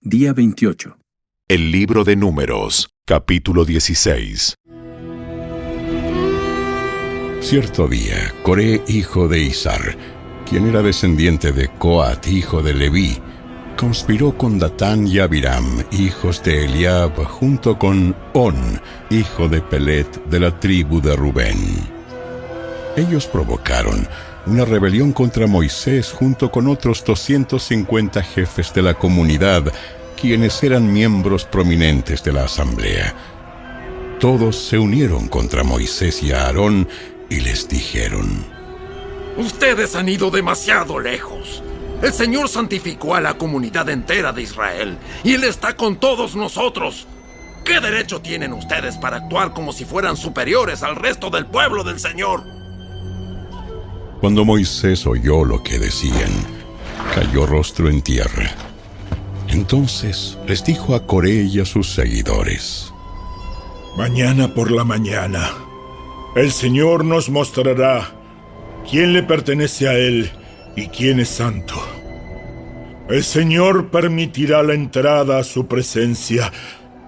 Día 28. El libro de Números, capítulo 16. Cierto día, Coré, hijo de Izar, quien era descendiente de Coat, hijo de Leví, conspiró con Datán y Abiram, hijos de Eliab, junto con On, hijo de Pelet, de la tribu de Rubén. Ellos provocaron una rebelión contra Moisés junto con otros 250 jefes de la comunidad, quienes eran miembros prominentes de la asamblea. Todos se unieron contra Moisés y Aarón y les dijeron: Ustedes han ido demasiado lejos. El Señor santificó a la comunidad entera de Israel y Él está con todos nosotros. ¿Qué derecho tienen ustedes para actuar como si fueran superiores al resto del pueblo del Señor? Cuando Moisés oyó lo que decían, cayó rostro en tierra. Entonces les dijo a Coré y a sus seguidores: Mañana por la mañana, el Señor nos mostrará quién le pertenece a Él y quién es santo. El Señor permitirá la entrada a su presencia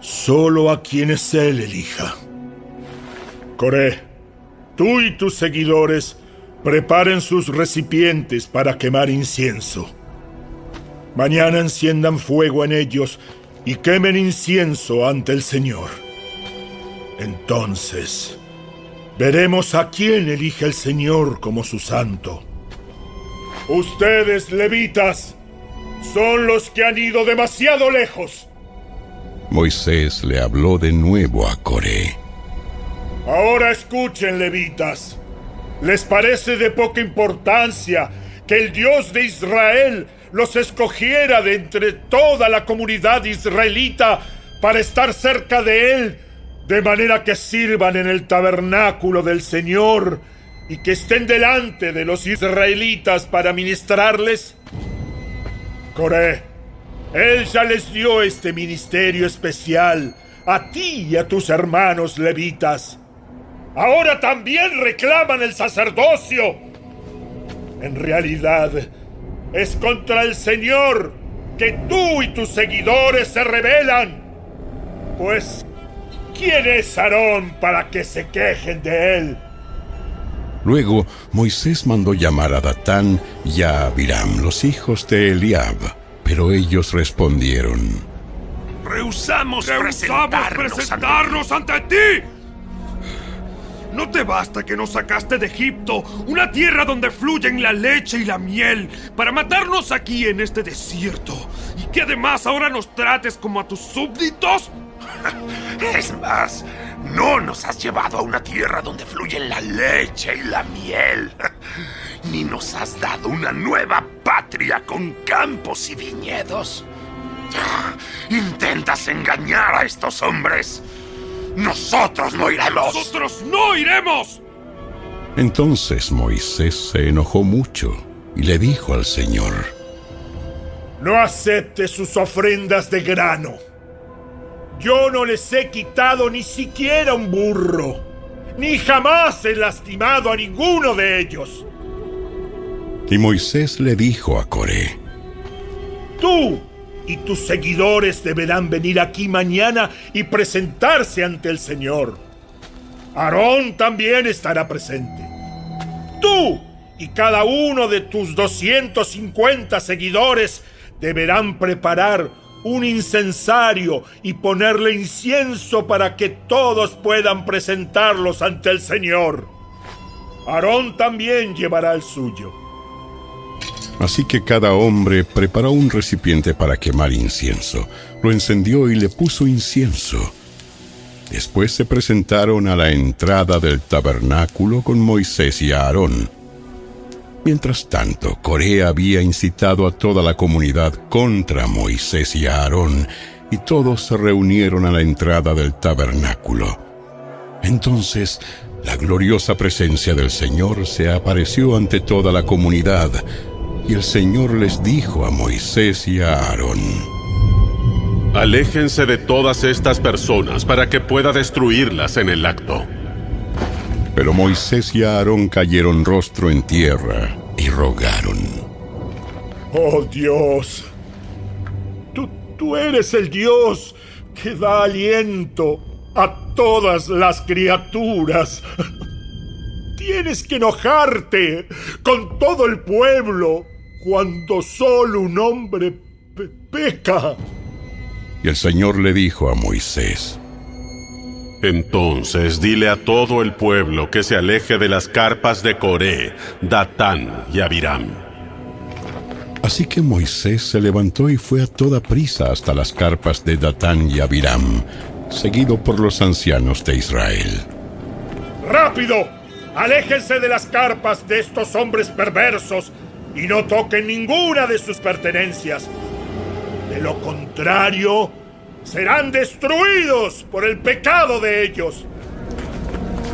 solo a quienes Él elija. Coré, tú y tus seguidores preparen sus recipientes para quemar incienso. Mañana enciendan fuego en ellos y quemen incienso ante el Señor. Entonces, veremos a quién elige el Señor como su santo. Ustedes, levitas, son los que han ido demasiado lejos. Moisés le habló de nuevo a Coré. Ahora escuchen, levitas. ¿Les parece de poca importancia que el Dios de Israel los escogiera de entre toda la comunidad israelita para estar cerca de Él, de manera que sirvan en el tabernáculo del Señor y que estén delante de los israelitas para ministrarles? Coré, Él ya les dio este ministerio especial a ti y a tus hermanos levitas. Ahora también reclaman el sacerdocio. En realidad, es contra el Señor que tú y tus seguidores se rebelan. Pues, ¿quién es Aarón para que se quejen de él? Luego, Moisés mandó llamar a Datán y a Abiram, los hijos de Eliab, pero ellos respondieron: Rehusamos presentarnos ante ti. ¿No te basta que nos sacaste de Egipto, una tierra donde fluyen la leche y la miel, para matarnos aquí en este desierto? ¿Y que además ahora nos trates como a tus súbditos? Es más, no nos has llevado a una tierra donde fluyen la leche y la miel, ni nos has dado una nueva patria con campos y viñedos. Intentas engañar a estos hombres. ¡Nosotros no iremos! ¡Nosotros no iremos! Entonces Moisés se enojó mucho y le dijo al Señor: No acepte sus ofrendas de grano. Yo no les he quitado ni siquiera un burro, ni jamás he lastimado a ninguno de ellos. Y Moisés le dijo a Coré: Tú y tus seguidores deberán venir aquí mañana y presentarse ante el Señor. Aarón también estará presente. Tú y cada uno de tus 250 seguidores deberán preparar un incensario y ponerle incienso para que todos puedan presentarlos ante el Señor. Aarón también llevará el suyo. Así que cada hombre preparó un recipiente para quemar incienso, lo encendió y le puso incienso. Después se presentaron a la entrada del tabernáculo con Moisés y Aarón. Mientras tanto, Coré había incitado a toda la comunidad contra Moisés y Aarón, y todos se reunieron a la entrada del tabernáculo. Entonces, la gloriosa presencia del Señor se apareció ante toda la comunidad, y el Señor les dijo a Moisés y a Aarón: Aléjense de todas estas personas para que pueda destruirlas en el acto. Pero Moisés y Aarón cayeron rostro en tierra y rogaron: Oh Dios, Tú eres el Dios que da aliento a todas las criaturas. Tienes que enojarte con todo el pueblo cuando solo un hombre peca. Y el Señor le dijo a Moisés: Entonces dile a todo el pueblo que se aleje de las carpas de Coré, Datán y Abiram. Así que Moisés se levantó y fue a toda prisa hasta las carpas de Datán y Abiram, seguido por los ancianos de Israel. ¡Rápido! ¡Aléjense de las carpas de estos hombres perversos y no toquen ninguna de sus pertenencias! De lo contrario, serán destruidos por el pecado de ellos.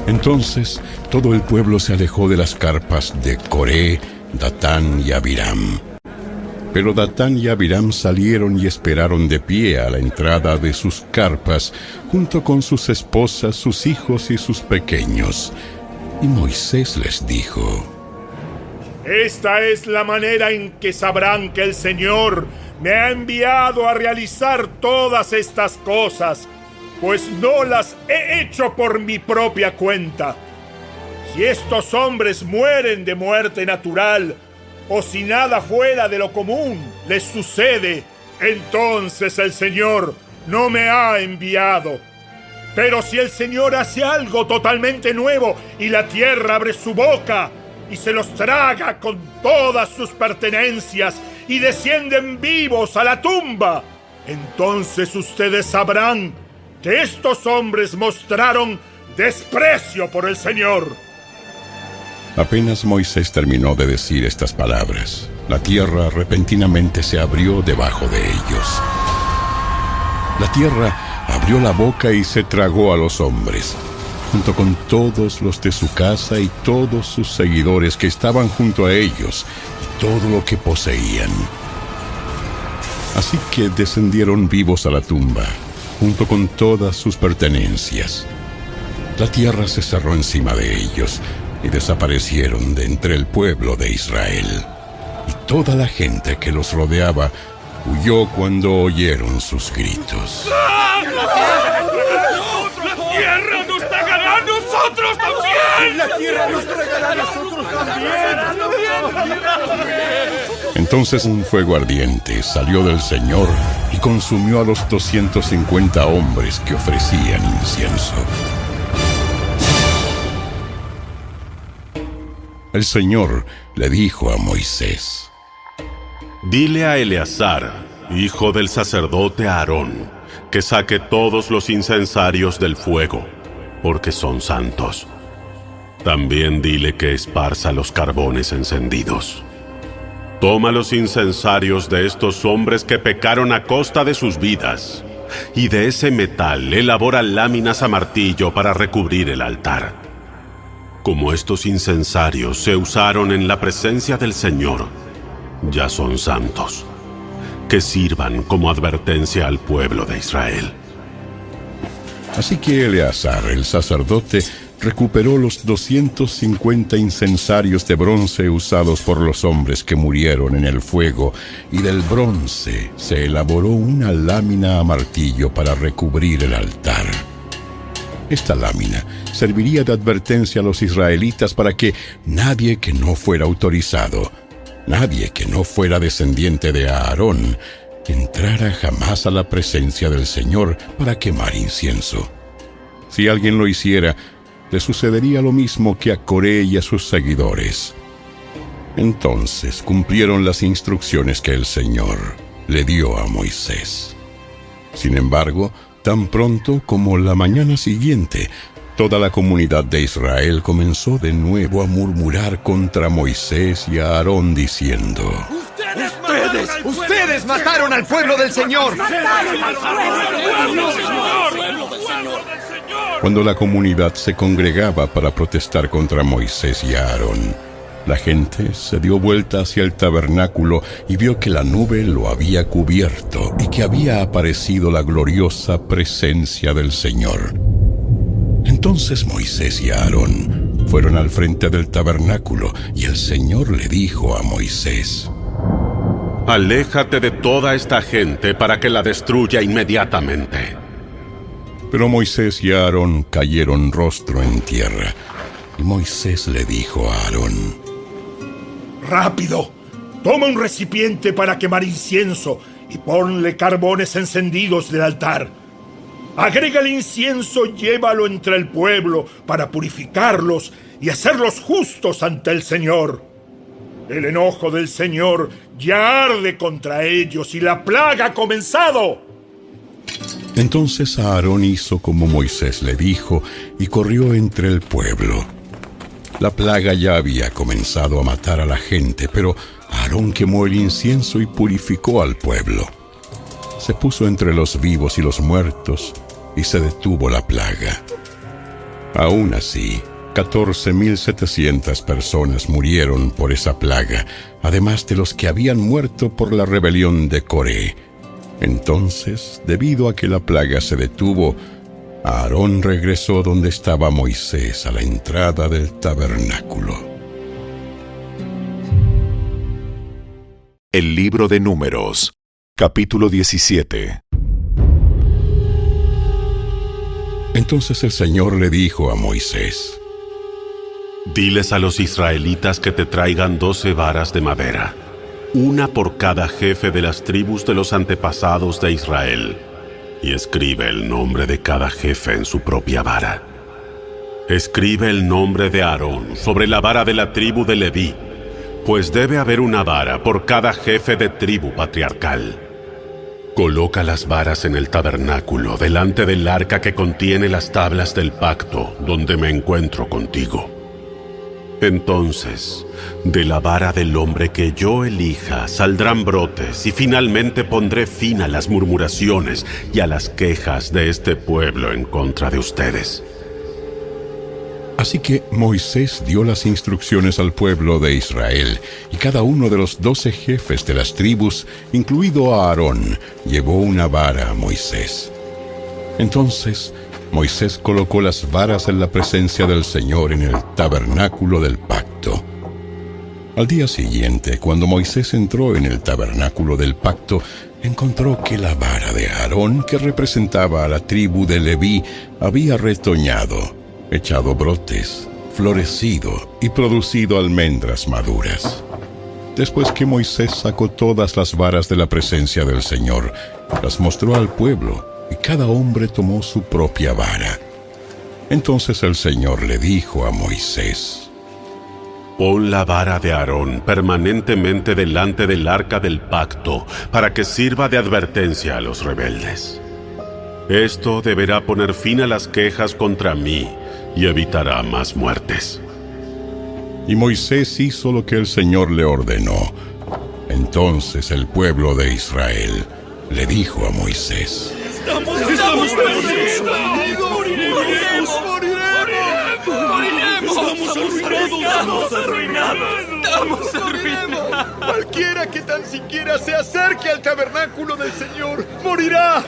Entonces todo el pueblo se alejó de las carpas de Coré, Datán y Abiram. Pero Datán y Abiram salieron y esperaron de pie a la entrada de sus carpas, junto con sus esposas, sus hijos y sus pequeños. Y Moisés les dijo: Esta es la manera en que sabrán que el Señor me ha enviado a realizar todas estas cosas, pues no las he hecho por mi propia cuenta. Si estos hombres mueren de muerte natural, o si nada fuera de lo común les sucede, entonces el Señor no me ha enviado. Pero si el Señor hace algo totalmente nuevo y la tierra abre su boca y se los traga con todas sus pertenencias y descienden vivos a la tumba, entonces ustedes sabrán que estos hombres mostraron desprecio por el Señor. Apenas Moisés terminó de decir estas palabras, la tierra repentinamente se abrió debajo de ellos. La tierra abrió la boca y se tragó a los hombres, junto con todos los de su casa y todos sus seguidores que estaban junto a ellos, y todo lo que poseían. Así que descendieron vivos a la tumba, junto con todas sus pertenencias. La tierra se cerró encima de ellos, y desaparecieron de entre el pueblo de Israel. Y toda la gente que los rodeaba huyó cuando oyeron sus gritos. ¡La tierra nos tragará a nosotros también! ¡La tierra nos tragará a nosotros también! Entonces un fuego ardiente salió del Señor y consumió a los 250 hombres que ofrecían incienso. El Señor le dijo a Moisés: Dile a Eleazar, hijo del sacerdote Aarón, que saque todos los incensarios del fuego, porque son santos. También dile que esparza los carbones encendidos. Toma los incensarios de estos hombres que pecaron a costa de sus vidas, y de ese metal elabora láminas a martillo para recubrir el altar. Como estos incensarios se usaron en la presencia del Señor, ya son santos, que sirvan como advertencia al pueblo de Israel. Así que Eleazar, el sacerdote, recuperó los 250 incensarios de bronce usados por los hombres que murieron en el fuego, y del bronce se elaboró una lámina a martillo para recubrir el altar. Esta lámina serviría de advertencia a los israelitas para que nadie que no fuera autorizado, nadie que no fuera descendiente de Aarón, entrara jamás a la presencia del Señor para quemar incienso. Si alguien lo hiciera, le sucedería lo mismo que a Coré y a sus seguidores. Entonces cumplieron las instrucciones que el Señor le dio a Moisés. Sin embargo, tan pronto como la mañana siguiente, toda la comunidad de Israel comenzó de nuevo a murmurar contra Moisés y a Aarón diciendo: ¡Ustedes mataron al pueblo del Señor! Cuando la comunidad se congregaba para protestar contra Moisés y Aarón, la gente se dio vuelta hacia el tabernáculo y vio que la nube lo había cubierto y que había aparecido la gloriosa presencia del Señor. Entonces Moisés y Aarón fueron al frente del tabernáculo y el Señor le dijo a Moisés: Aléjate de toda esta gente para que la destruya inmediatamente. Pero Moisés y Aarón cayeron rostro en tierra. Y Moisés le dijo a Aarón: ¡Rápido! Toma un recipiente para quemar incienso y ponle carbones encendidos del altar. Agrega el incienso y llévalo entre el pueblo para purificarlos y hacerlos justos ante el Señor. El enojo del Señor ya arde contra ellos y la plaga ha comenzado. Entonces Aarón hizo como Moisés le dijo y corrió entre el pueblo. La plaga ya había comenzado a matar a la gente, pero Aarón quemó el incienso y purificó al pueblo. Se puso entre los vivos y los muertos y se detuvo la plaga. Aún así, 14.700 personas murieron por esa plaga, además de los que habían muerto por la rebelión de Coré. Entonces, debido a que la plaga se detuvo, Aarón regresó donde estaba Moisés a la entrada del tabernáculo. El libro de Números, capítulo 17. Entonces el Señor le dijo a Moisés: Diles a los israelitas que te traigan 12 varas de madera, una por cada jefe de las tribus de los antepasados de Israel, y escribe el nombre de cada jefe en su propia vara. Escribe el nombre de Aarón sobre la vara de la tribu de Leví, pues debe haber una vara por cada jefe de tribu patriarcal. Coloca las varas en el tabernáculo delante del arca que contiene las tablas del pacto, donde me encuentro contigo. Entonces, de la vara del hombre que yo elija saldrán brotes, y finalmente pondré fin a las murmuraciones y a las quejas de este pueblo en contra de ustedes. Así que Moisés dio las instrucciones al pueblo de Israel, y cada uno de los 12 jefes de las tribus, incluido a Aarón, llevó una vara a Moisés. Entonces Moisés colocó las varas en la presencia del Señor en el tabernáculo del pacto. Al día siguiente, cuando Moisés entró en el tabernáculo del pacto, encontró que la vara de Aarón, que representaba a la tribu de Leví, había retoñado, echado brotes, florecido y producido almendras maduras. Después que Moisés sacó todas las varas de la presencia del Señor, las mostró al pueblo, y cada hombre tomó su propia vara. Entonces el Señor le dijo a Moisés: Pon la vara de Aarón permanentemente delante del arca del pacto, para que sirva de advertencia a los rebeldes. Esto deberá poner fin a las quejas contra mí y evitará más muertes. Y Moisés hizo lo que el Señor le ordenó. Entonces el pueblo de Israel le dijo a Moisés: ¡Estamos perdidos! ¡Estamos arruinados! Cualquiera que tan siquiera se acerque al tabernáculo del Señor morirá.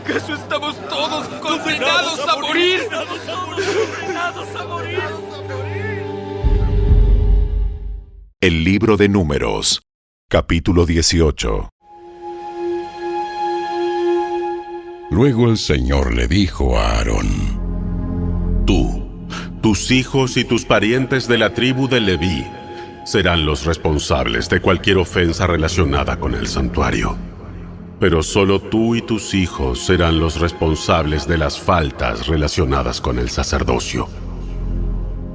¿Acaso estamos todos condenados a morir? El libro de Números, capítulo 18. Luego el Señor le dijo a Aarón: Tú, tus hijos y tus parientes de la tribu de Leví serán los responsables de cualquier ofensa relacionada con el santuario. Pero solo tú y tus hijos serán los responsables de las faltas relacionadas con el sacerdocio.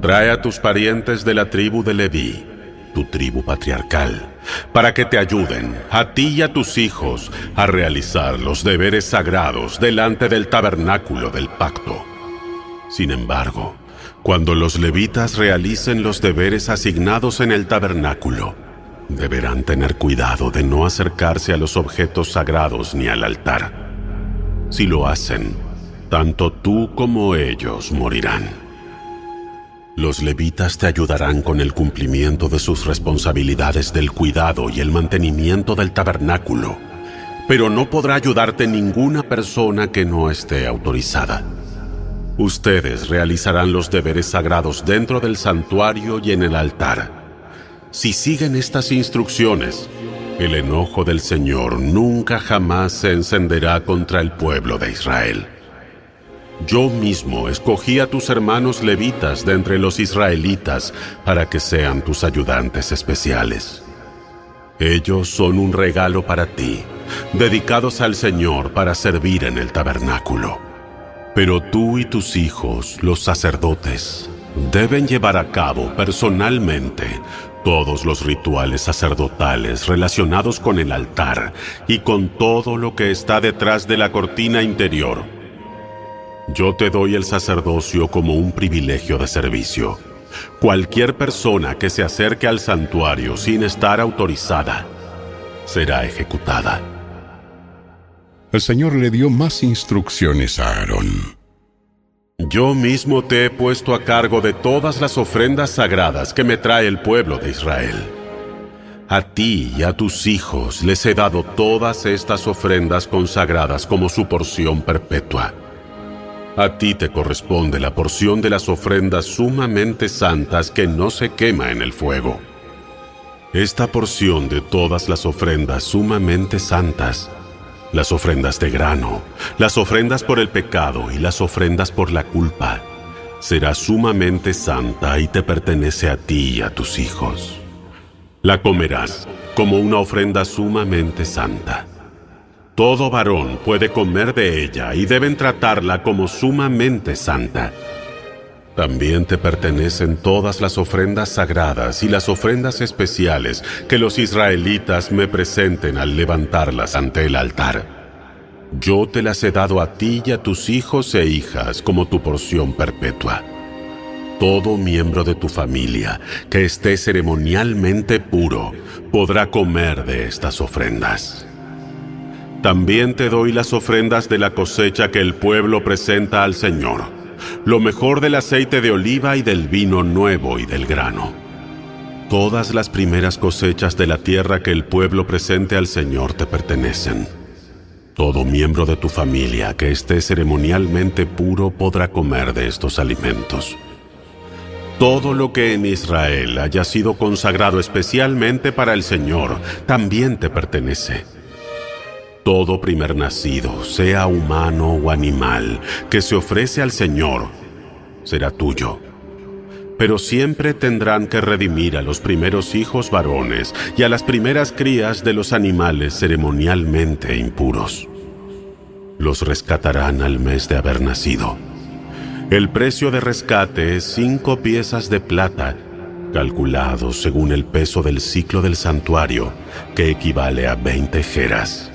Trae a tus parientes de la tribu de Leví, tu tribu patriarcal, para que te ayuden, a ti y a tus hijos, a realizar los deberes sagrados delante del tabernáculo del pacto. Sin embargo, cuando los levitas realicen los deberes asignados en el tabernáculo, deberán tener cuidado de no acercarse a los objetos sagrados ni al altar. Si lo hacen, tanto tú como ellos morirán. Los levitas te ayudarán con el cumplimiento de sus responsabilidades del cuidado y el mantenimiento del tabernáculo, pero no podrá ayudarte ninguna persona que no esté autorizada. Ustedes realizarán los deberes sagrados dentro del santuario y en el altar. Si siguen estas instrucciones, el enojo del Señor nunca jamás se encenderá contra el pueblo de Israel. Yo mismo escogí a tus hermanos levitas de entre los israelitas para que sean tus ayudantes especiales. Ellos son un regalo para ti, dedicados al Señor para servir en el tabernáculo. Pero tú y tus hijos, los sacerdotes, deben llevar a cabo personalmente todos los rituales sacerdotales relacionados con el altar y con todo lo que está detrás de la cortina interior. Yo te doy el sacerdocio como un privilegio de servicio. Cualquier persona que se acerque al santuario sin estar autorizada será ejecutada. El Señor le dio más instrucciones a Aarón. Yo mismo te he puesto a cargo de todas las ofrendas sagradas que me trae el pueblo de Israel. A ti y a tus hijos les he dado todas estas ofrendas consagradas como su porción perpetua. A ti te corresponde la porción de las ofrendas sumamente santas que no se quema en el fuego. Esta porción de todas las ofrendas sumamente santas, las ofrendas de grano, las ofrendas por el pecado y las ofrendas por la culpa, será sumamente santa y te pertenece a ti y a tus hijos. La comerás como una ofrenda sumamente santa. Todo varón puede comer de ella y deben tratarla como sumamente santa. También te pertenecen todas las ofrendas sagradas y las ofrendas especiales que los israelitas me presenten al levantarlas ante el altar. Yo te las he dado a ti y a tus hijos e hijas como tu porción perpetua. Todo miembro de tu familia que esté ceremonialmente puro podrá comer de estas ofrendas. También te doy las ofrendas de la cosecha que el pueblo presenta al Señor, lo mejor del aceite de oliva y del vino nuevo y del grano. Todas las primeras cosechas de la tierra que el pueblo presente al Señor te pertenecen. Todo miembro de tu familia que esté ceremonialmente puro podrá comer de estos alimentos. Todo lo que en Israel haya sido consagrado especialmente para el Señor también te pertenece. Todo primer nacido, sea humano o animal, que se ofrece al Señor, será tuyo. Pero siempre tendrán que redimir a los primeros hijos varones y a las primeras crías de los animales ceremonialmente impuros. Los rescatarán al mes de haber nacido. El precio de rescate es 5 piezas de plata, calculado según el peso del ciclo del santuario, que equivale a 20 geras.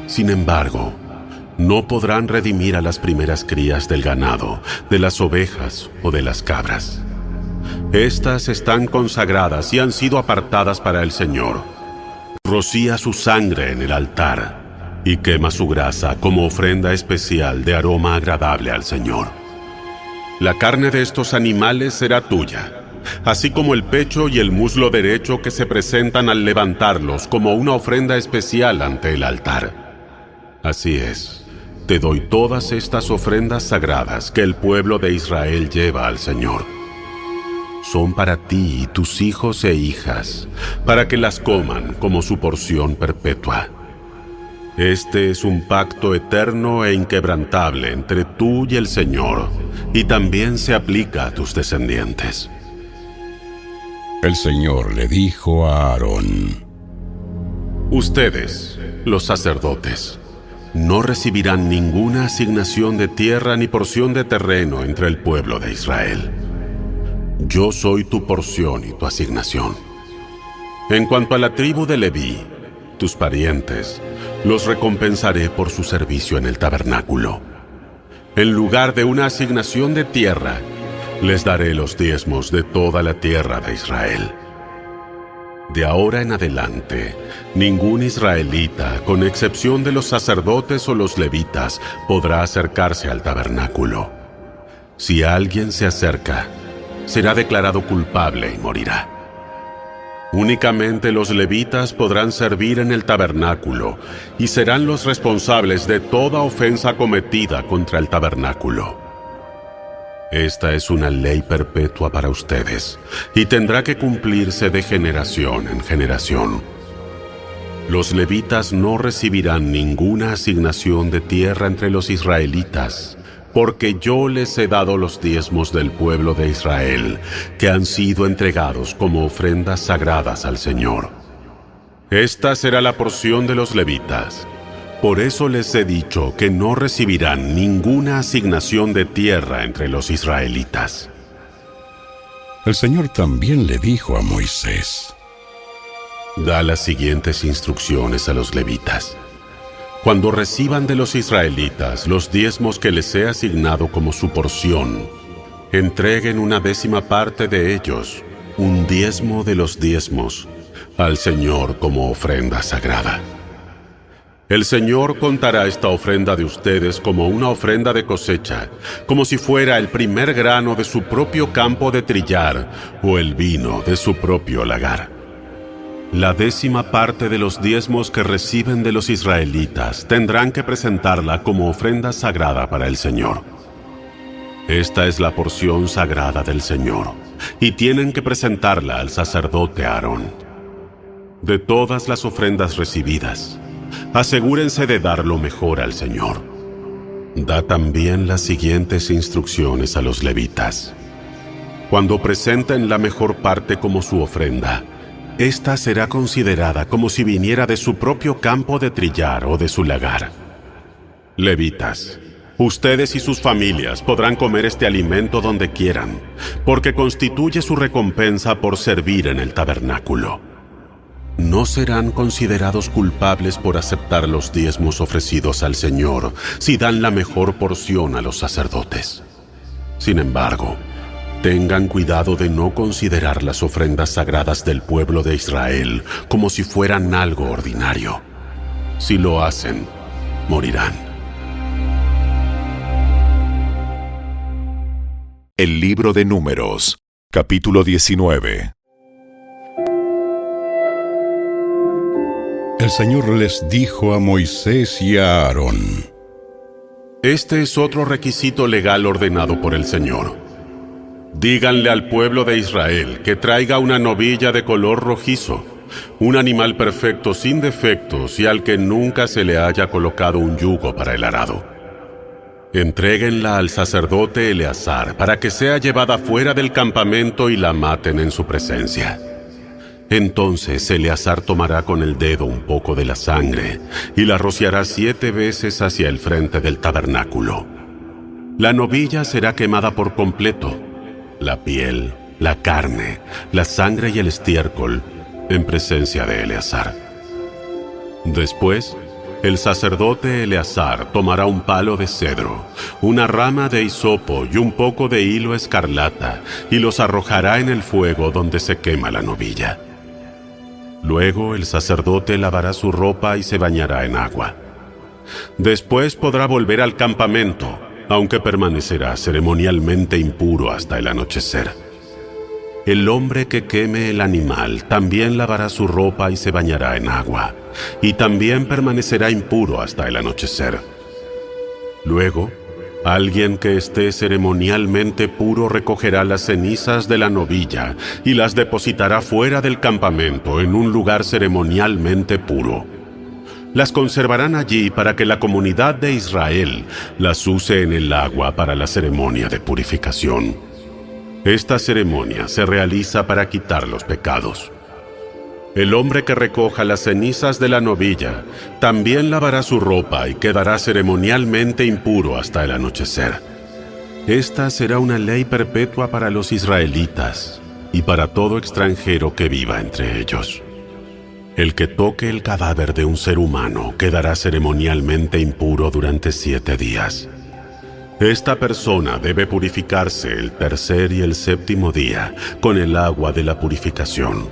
Sin embargo, no podrán redimir a las primeras crías del ganado, de las ovejas o de las cabras. Estas están consagradas y han sido apartadas para el Señor. Rocía su sangre en el altar y quema su grasa como ofrenda especial de aroma agradable al Señor. La carne de estos animales será tuya, así como el pecho y el muslo derecho que se presentan al levantarlos como una ofrenda especial ante el altar. Así es, te doy todas estas ofrendas sagradas que el pueblo de Israel lleva al Señor. Son para ti y tus hijos e hijas, para que las coman como su porción perpetua. Este es un pacto eterno e inquebrantable entre tú y el Señor, y también se aplica a tus descendientes. El Señor le dijo a Aarón: Ustedes, los sacerdotes, no recibirán ninguna asignación de tierra ni porción de terreno entre el pueblo de Israel. Yo soy tu porción y tu asignación. En cuanto a la tribu de Leví, tus parientes, los recompensaré por su servicio en el tabernáculo. En lugar de una asignación de tierra, les daré los diezmos de toda la tierra de Israel. De ahora en adelante, ningún israelita, con excepción de los sacerdotes o los levitas, podrá acercarse al tabernáculo. Si alguien se acerca, será declarado culpable y morirá. Únicamente los levitas podrán servir en el tabernáculo y serán los responsables de toda ofensa cometida contra el tabernáculo. Esta es una ley perpetua para ustedes, y tendrá que cumplirse de generación en generación. Los levitas no recibirán ninguna asignación de tierra entre los israelitas, porque yo les he dado los diezmos del pueblo de Israel, que han sido entregados como ofrendas sagradas al Señor. Esta será la porción de los levitas. Por eso les he dicho que no recibirán ninguna asignación de tierra entre los israelitas. El Señor también le dijo a Moisés: Da las siguientes instrucciones a los levitas. Cuando reciban de los israelitas los diezmos que les he asignado como su porción, entreguen 1/10 parte de ellos, un diezmo de los diezmos, al Señor como ofrenda sagrada. El Señor contará esta ofrenda de ustedes como una ofrenda de cosecha, como si fuera el primer grano de su propio campo de trillar o el vino de su propio lagar. La 10ª parte de los diezmos que reciben de los israelitas tendrán que presentarla como ofrenda sagrada para el Señor. Esta es la porción sagrada del Señor, y tienen que presentarla al sacerdote Aarón. De todas las ofrendas recibidas, asegúrense de dar lo mejor al Señor. Da también las siguientes instrucciones a los levitas. Cuando presenten la mejor parte como su ofrenda, esta será considerada como si viniera de su propio campo de trillar o de su lagar. Levitas, ustedes y sus familias podrán comer este alimento donde quieran, porque constituye su recompensa por servir en el tabernáculo. No serán considerados culpables por aceptar los diezmos ofrecidos al Señor si dan la mejor porción a los sacerdotes. Sin embargo, tengan cuidado de no considerar las ofrendas sagradas del pueblo de Israel como si fueran algo ordinario. Si lo hacen, morirán. El libro de Números, capítulo 19. El Señor les dijo a Moisés y a Aarón: Este es otro requisito legal ordenado por el Señor. Díganle al pueblo de Israel que traiga una novilla de color rojizo, un animal perfecto sin defectos y al que nunca se le haya colocado un yugo para el arado. Entréguenla al sacerdote Eleazar para que sea llevada fuera del campamento y la maten en su presencia. Entonces Eleazar tomará con el dedo un poco de la sangre y la rociará 7 veces hacia el frente del tabernáculo. La novilla será quemada por completo, la piel, la carne, la sangre y el estiércol, en presencia de Eleazar. Después, el sacerdote Eleazar tomará un palo de cedro, una rama de hisopo y un poco de hilo escarlata y los arrojará en el fuego donde se quema la novilla. Luego el sacerdote lavará su ropa y se bañará en agua. Después podrá volver al campamento, aunque permanecerá ceremonialmente impuro hasta el anochecer. El hombre que queme el animal también lavará su ropa y se bañará en agua, y también permanecerá impuro hasta el anochecer. Luego, alguien que esté ceremonialmente puro recogerá las cenizas de la novilla y las depositará fuera del campamento en un lugar ceremonialmente puro. Las conservarán allí para que la comunidad de Israel las use en el agua para la ceremonia de purificación. Esta ceremonia se realiza para quitar los pecados. El hombre que recoja las cenizas de la novilla también lavará su ropa y quedará ceremonialmente impuro hasta el anochecer. Esta será una ley perpetua para los israelitas y para todo extranjero que viva entre ellos. El que toque el cadáver de un ser humano quedará ceremonialmente impuro durante 7 días. Esta persona debe purificarse el tercer y el 7º día con el agua de la purificación.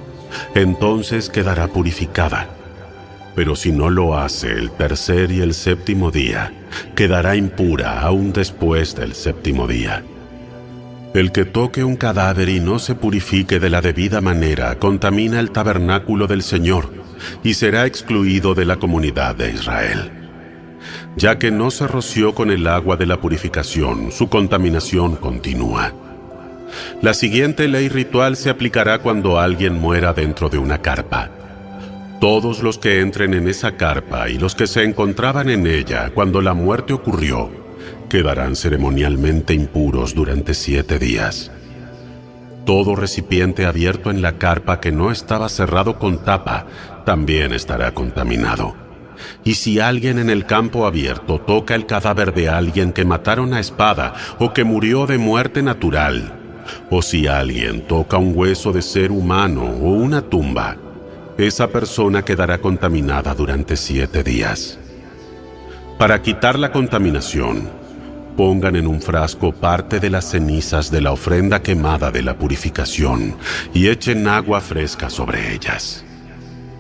Entonces quedará purificada. Pero si no lo hace el tercer y el 7º día, quedará impura aún después del 7º día. El que toque un cadáver y no se purifique de la debida manera contamina el tabernáculo del Señor y será excluido de la comunidad de Israel. Ya que no se roció con el agua de la purificación, su contaminación continúa. La siguiente ley ritual se aplicará cuando alguien muera dentro de una carpa. Todos los que entren en esa carpa y los que se encontraban en ella cuando la muerte ocurrió, quedarán ceremonialmente impuros durante 7 días. Todo recipiente abierto en la carpa que no estaba cerrado con tapa también estará contaminado. Y si alguien en el campo abierto toca el cadáver de alguien que mataron a espada o que murió de muerte natural, o si alguien toca un hueso de ser humano o una tumba, esa persona quedará contaminada durante 7 días. Para quitar la contaminación, pongan en un frasco parte de las cenizas de la ofrenda quemada de la purificación y echen agua fresca sobre ellas.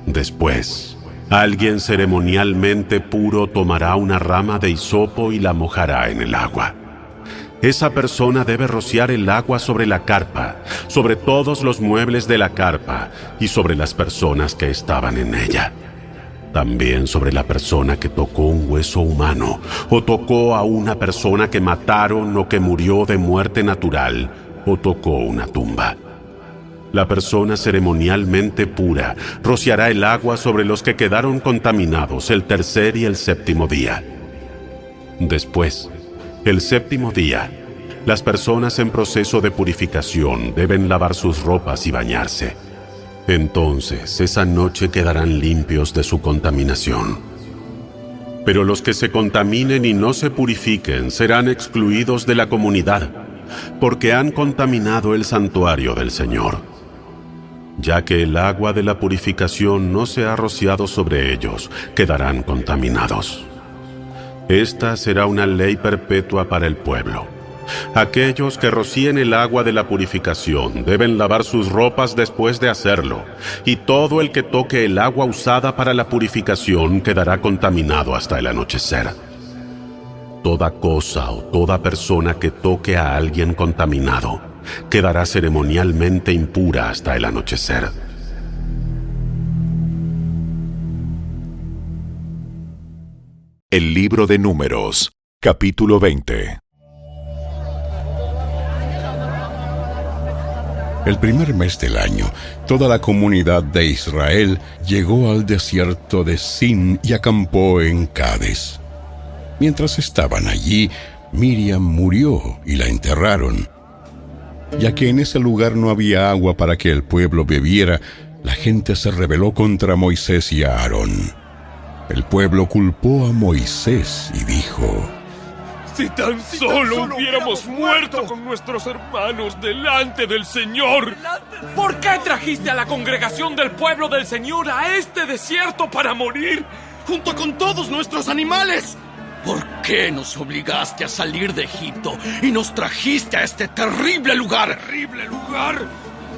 Después, alguien ceremonialmente puro tomará una rama de hisopo y la mojará en el agua. Esa persona debe rociar el agua sobre la carpa, sobre todos los muebles de la carpa y sobre las personas que estaban en ella. También sobre la persona que tocó un hueso humano o tocó a una persona que mataron o que murió de muerte natural o tocó una tumba. La persona ceremonialmente pura rociará el agua sobre los que quedaron contaminados el 3er y el 7º día. Después, el 7º día, las personas en proceso de purificación deben lavar sus ropas y bañarse. Entonces, esa noche quedarán limpios de su contaminación. Pero los que se contaminen y no se purifiquen serán excluidos de la comunidad, porque han contaminado el santuario del Señor. Ya que el agua de la purificación no se ha rociado sobre ellos, quedarán contaminados. Esta será una ley perpetua para el pueblo. Aquellos que rocíen el agua de la purificación deben lavar sus ropas después de hacerlo, y todo el que toque el agua usada para la purificación quedará contaminado hasta el anochecer. Toda cosa o toda persona que toque a alguien contaminado quedará ceremonialmente impura hasta el anochecer. El libro de Números, capítulo 20. El primer mes del año, toda la comunidad de Israel llegó al desierto de Sin y acampó en Cades. Mientras estaban allí, Miriam murió y la enterraron. Ya que en ese lugar no había agua para que el pueblo bebiera, la gente se rebeló contra Moisés y a Aarón. El pueblo culpó a Moisés y dijo: Si tan solo hubiéramos muerto con nuestros hermanos delante del Señor. ¿Por qué trajiste a la congregación del pueblo del Señor a este desierto para morir? ¡Junto con todos nuestros animales! ¿Por qué nos obligaste a salir de Egipto y nos trajiste a este terrible lugar? ¿Terrible lugar?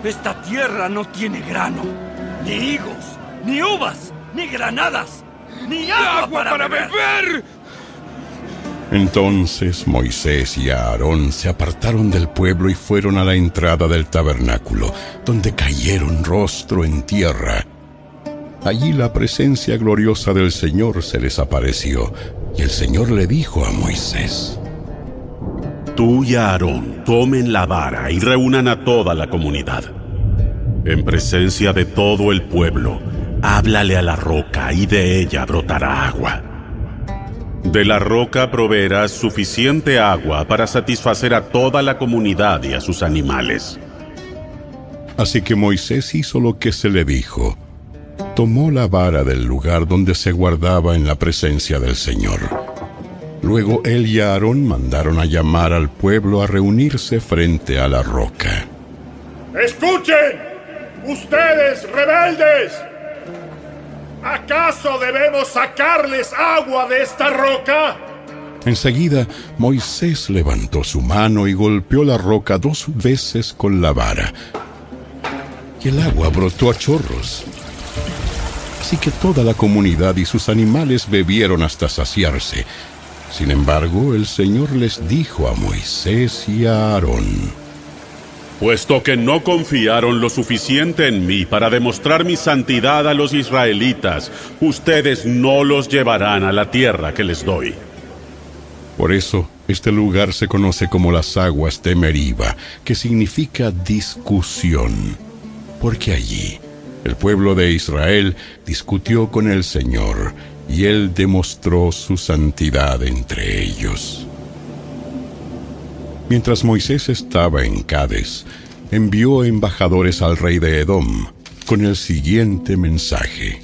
Esta tierra no tiene grano, ni higos, ni uvas, ni granadas, ni agua para beber. Entonces Moisés y Aarón se apartaron del pueblo y fueron a la entrada del tabernáculo, donde cayeron rostro en tierra. Allí la presencia gloriosa del Señor se les apareció, y el Señor le dijo a Moisés: Tú y Aarón tomen la vara y reúnan a toda la comunidad. En presencia de todo el pueblo, háblale a la roca y de ella brotará agua. De la roca proveerás suficiente agua para satisfacer a toda la comunidad y a sus animales. Así que Moisés hizo lo que se le dijo. Tomó la vara del lugar donde se guardaba en la presencia del Señor. Luego él y Aarón mandaron a llamar al pueblo a reunirse frente a la roca. ¡Escuchen! ¡Ustedes, rebeldes! ¿Acaso debemos sacarles agua de esta roca? Enseguida, Moisés levantó su mano y golpeó la roca 2 veces con la vara. Y el agua brotó a chorros. Así que toda la comunidad y sus animales bebieron hasta saciarse. Sin embargo, el Señor les dijo a Moisés y a Aarón: Puesto que no confiaron lo suficiente en mí para demostrar mi santidad a los israelitas, ustedes no los llevarán a la tierra que les doy. Por eso, este lugar se conoce como las aguas de Meriba, que significa discusión, porque allí el pueblo de Israel discutió con el Señor, y Él demostró su santidad entre ellos. Mientras Moisés estaba en Cades, envió embajadores al rey de Edom con el siguiente mensaje.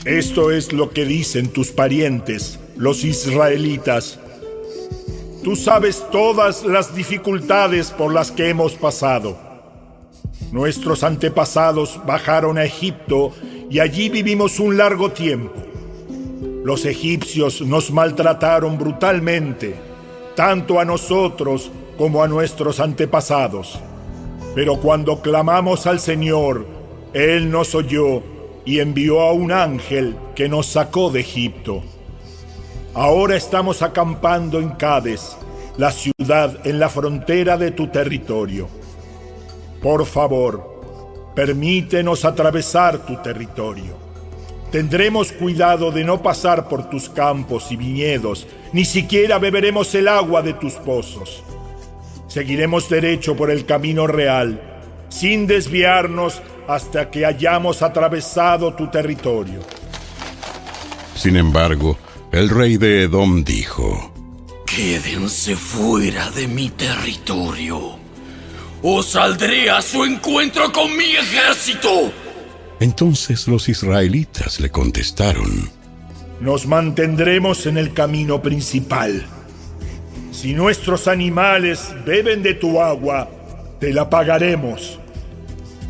Esto es lo que dicen tus parientes, los israelitas. Tú sabes todas las dificultades por las que hemos pasado. Nuestros antepasados bajaron a Egipto y allí vivimos un largo tiempo. Los egipcios nos maltrataron brutalmente, tanto a nosotros como a nuestros antepasados. Pero cuando clamamos al Señor, Él nos oyó y envió a un ángel que nos sacó de Egipto. Ahora estamos acampando en Cades, la ciudad en la frontera de tu territorio. Por favor, permítenos atravesar tu territorio. Tendremos cuidado de no pasar por tus campos y viñedos, ni siquiera beberemos el agua de tus pozos. Seguiremos derecho por el camino real, sin desviarnos hasta que hayamos atravesado tu territorio. Sin embargo, el rey de Edom dijo: Quédense fuera de mi territorio, o saldré a su encuentro con mi ejército. Entonces los israelitas le contestaron: Nos mantendremos en el camino principal. Si nuestros animales beben de tu agua, te la pagaremos.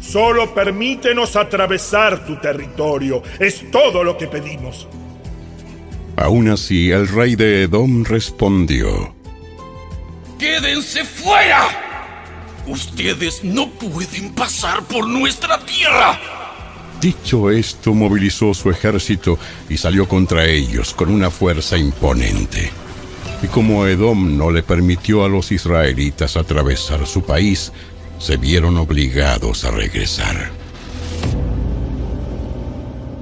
Solo permítenos atravesar tu territorio. Es todo lo que pedimos. Aún así, el rey de Edom respondió: ¡Quédense fuera! Ustedes no pueden pasar por nuestra tierra. Dicho esto, movilizó su ejército y salió contra ellos con una fuerza imponente. Y como Edom no le permitió a los israelitas atravesar su país, se vieron obligados a regresar.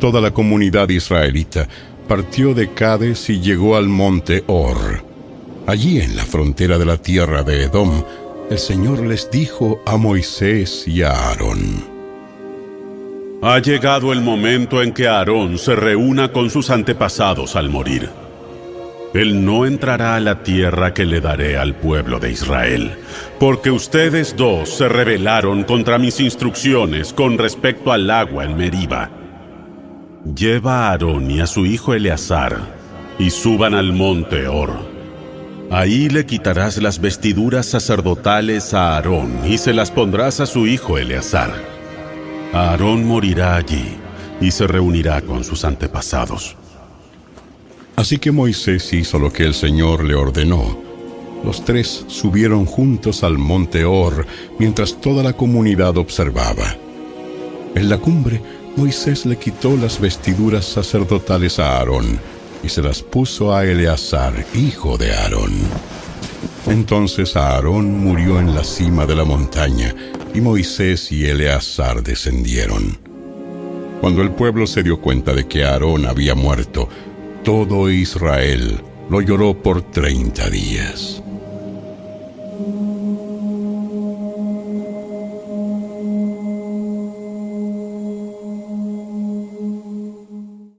Toda la comunidad israelita partió de Cades y llegó al monte Hor. Allí, en la frontera de la tierra de Edom, el Señor les dijo a Moisés y a Aarón: Ha llegado el momento en que Aarón se reúna con sus antepasados al morir. Él no entrará a la tierra que le daré al pueblo de Israel, porque ustedes dos se rebelaron contra mis instrucciones con respecto al agua en Meriba. Lleva a Aarón y a su hijo Eleazar, y suban al monte Hor. Ahí le quitarás las vestiduras sacerdotales a Aarón, y se las pondrás a su hijo Eleazar. Aarón morirá allí, y se reunirá con sus antepasados. Así que Moisés hizo lo que el Señor le ordenó. Los tres subieron juntos al monte Hor, mientras toda la comunidad observaba. En la cumbre, Moisés le quitó las vestiduras sacerdotales a Aarón, y se las puso a Eleazar, hijo de Aarón. Entonces Aarón murió en la cima de la montaña, y Moisés y Eleazar descendieron. Cuando el pueblo se dio cuenta de que Aarón había muerto, todo Israel lo lloró por 30 días.